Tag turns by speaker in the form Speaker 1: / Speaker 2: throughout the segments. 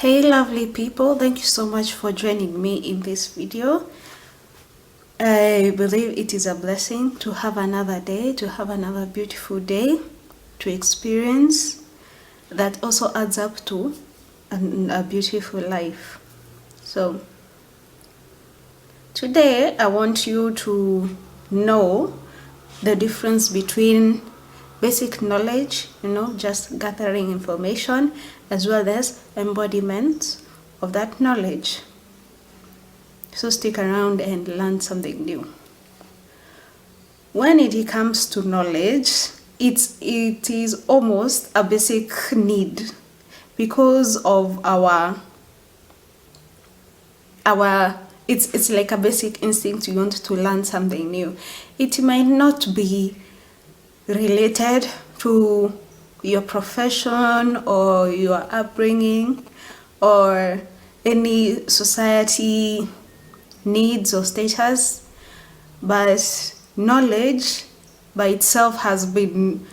Speaker 1: Hey lovely people, thank you so much for joining me in this video. I believe it is a blessing to have another day, to have another beautiful day to experience that also adds up to a beautiful life. So today I want you to know the difference between basic knowledge, just gathering information, as well as embodiment of that knowledge. So stick around and learn something new. When it comes to knowledge, it is almost a basic need because of it's like a basic instinct. You want to learn something new. It might not be related to your profession or your upbringing or any society needs or status, but knowledge by itself has been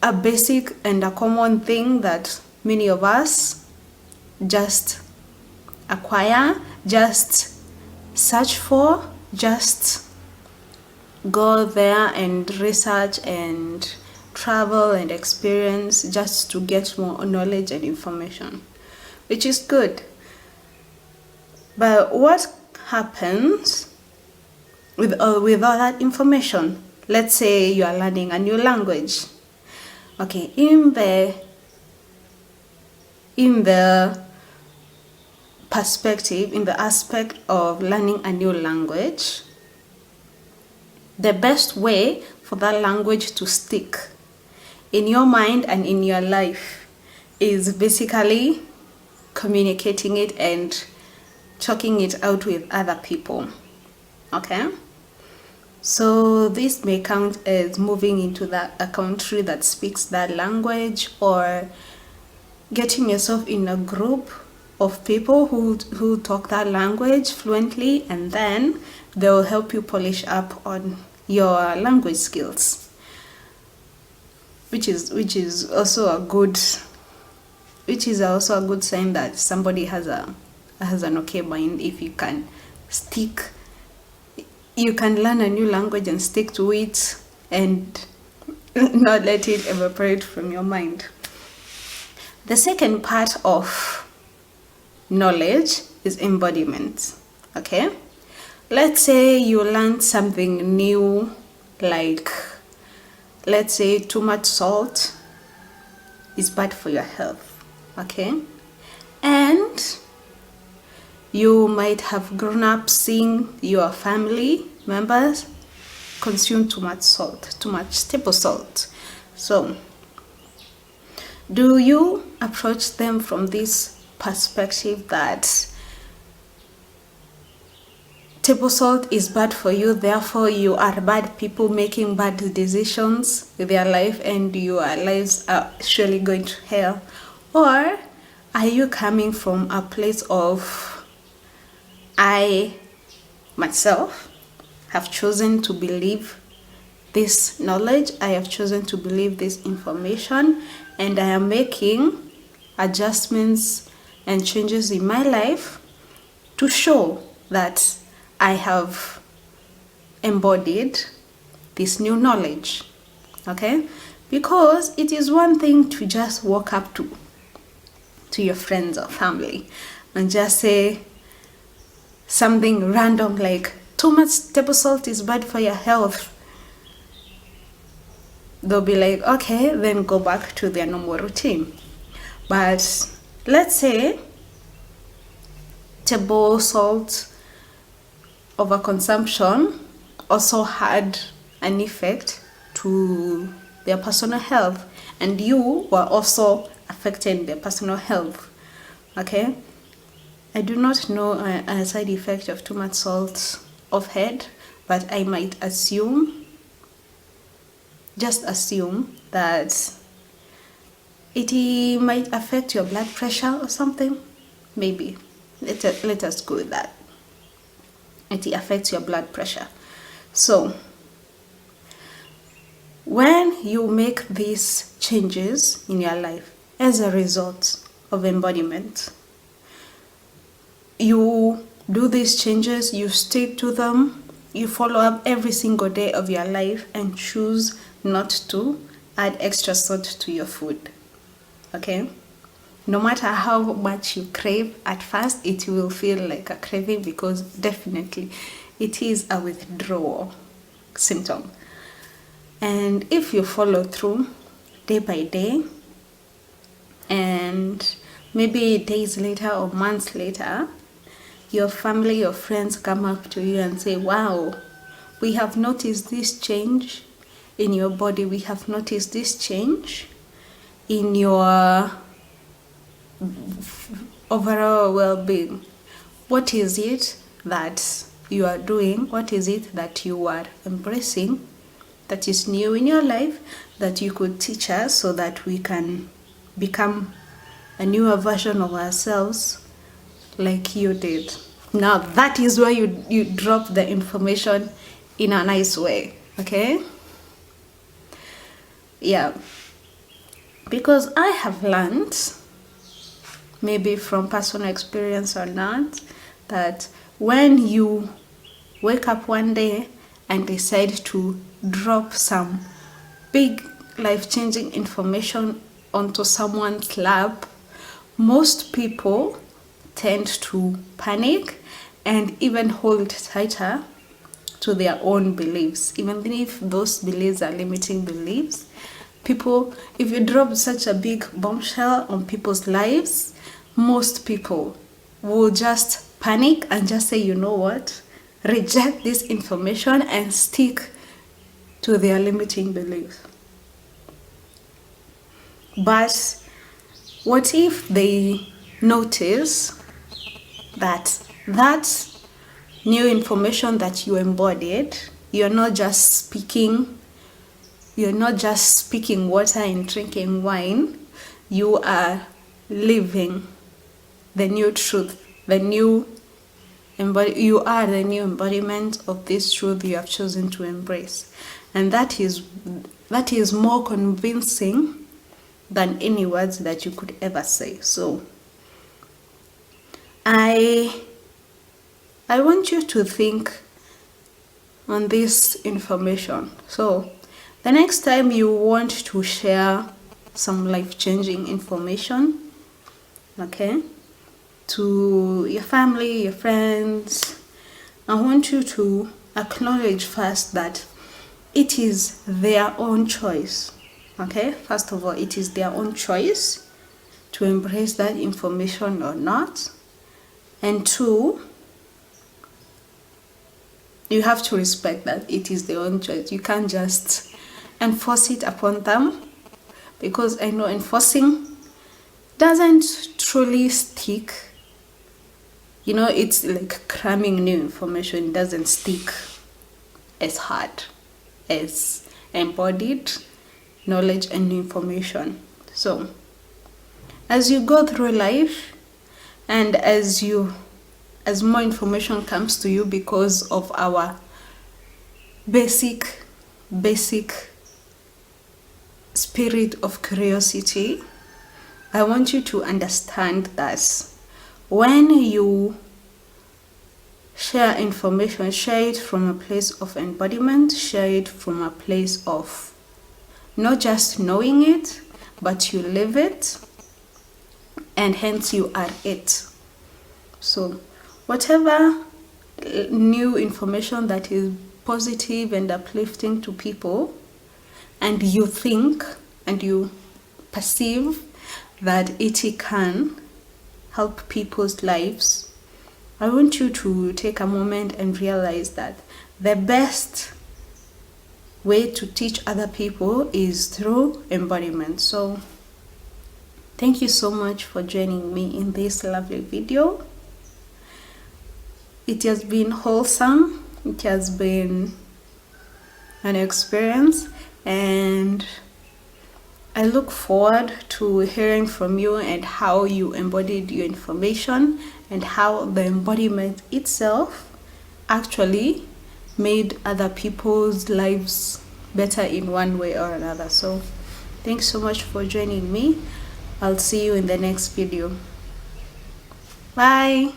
Speaker 1: a basic and a common thing that many of us just acquire, just search for, just go there and research and travel and experience just to get more knowledge and information, which is good. But what happens with all that information? Let's say you are learning a new language. Okay, in the perspective, in the aspect of learning a new language, the best way for that language to stick in your mind and in your life is basically communicating it and talking it out with other people. Okay? So this may count as moving into a country that speaks that language, or getting yourself in a group of people who talk that language fluently, and then they'll help you polish up on your language skills, which is also a good sign that somebody has an okay mind. If you can learn a new language and stick to it and not let it evaporate from your mind. The second part of knowledge is embodiment. Okay? Let's say you learned something new, like, let's say too much salt is bad for your health. Okay? And you might have grown up seeing your family members consume too much salt, too much table salt. So, do you approach them from this perspective that table salt is bad for you, therefore you are bad people making bad decisions with your life and your lives are surely going to hell? Or are you coming from a place of, I myself have chosen to believe this knowledge, I have chosen to believe this information, and I am making adjustments and changes in my life to show that I have embodied this new knowledge? Okay? Because it is one thing to just walk up to your friends or family and just say something random like, too much table salt is bad for your health. They'll be like, okay, then go back to their normal routine. But let's say table salt overconsumption also had an effect to their personal health, and you were also affecting their personal health. Okay? I do not know a side effect of too much salt offhand, but I might just assume that it might affect your blood pressure or something. Maybe. Let us go with that. It affects your blood pressure. So, when you make these changes in your life as a result of embodiment, you do these changes, you stick to them, you follow up every single day of your life, and choose not to add extra salt to your food. Okay? No matter how much you crave, at first it will feel like a craving, because definitely it is a withdrawal symptom. And if you follow through day by day, and maybe days later or months later, your family, your friends come up to you and say, wow, we have noticed this change in your body. We have noticed this change in your overall well-being. What is it that you are doing? What is it that you are embracing that is new in your life that you could teach us, so that we can become a newer version of ourselves like you did? Now that is where you drop the information in a nice way. Okay? Yeah, because I have learned, maybe from personal experience or not, that when you wake up one day and decide to drop some big life-changing information onto someone's lap, most people tend to panic and even hold tighter to their own beliefs, even if those beliefs are limiting beliefs. People, if you drop such a big bombshell on people's lives, most people will just panic and just say, you know what, reject this information and stick to their limiting beliefs. But what if they notice that new information that you embodied, you're not just speaking water and drinking wine, you are living the new truth, you are the new embodiment of this truth you have chosen to embrace. And that is more convincing than any words that you could ever say. So I want you to think on this information. So the next time you want to share some life-changing information, okay, to your family, your friends, I want you to acknowledge first that it is their own choice. Okay, first of all, it is their own choice to embrace that information or not. And two, you have to respect that it is their own choice. You can't just enforce it upon them, because I know enforcing doesn't truly stick. You know, it's like cramming new information. It doesn't stick as hard as embodied knowledge and information. So as you go through life, and as more information comes to you because of our basic spirit of curiosity, I want you to understand that when you share information, share it from a place of embodiment, share it from a place of not just knowing it, but you live it, and hence you are it. So whatever new information that is positive and uplifting to people, and you think and you perceive that it can help people's lives, I want you to take a moment and realize that the best way to teach other people is through embodiment. So thank you so much for joining me in this lovely video. It has been wholesome, it has been an experience, and I look forward to hearing from you and how you embodied your information, and how the embodiment itself actually made other people's lives better in one way or another. So thanks so much for joining me. I'll see you in the next video. Bye.